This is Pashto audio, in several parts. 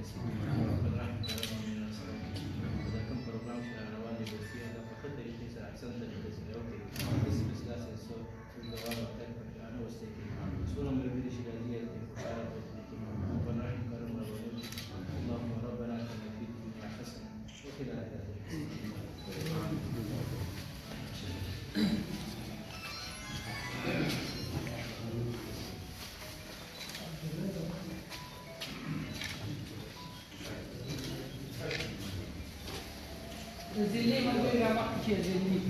رسي په رحم کرم امین سره دا کوم پروګرام چې روان دي دوستي هغه په ښه طریقې سره احسن طریقې سره وکړي داسې بس داسې څه دوام ورته پکې نه وسته کړي څونه ملګري چې راځي هلته خوشحاله پاتې کېږي په رحم کرم روانوي اللهم ربنا اتنا في الدنيا حسنه وفي الآخرة زلي ما بين ما كي زلي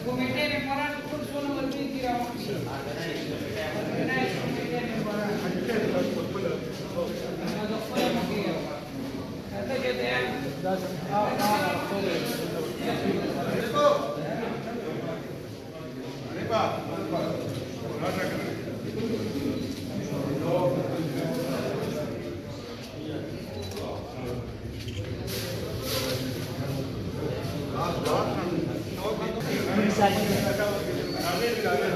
Comité temporal por solo volver a Gracias.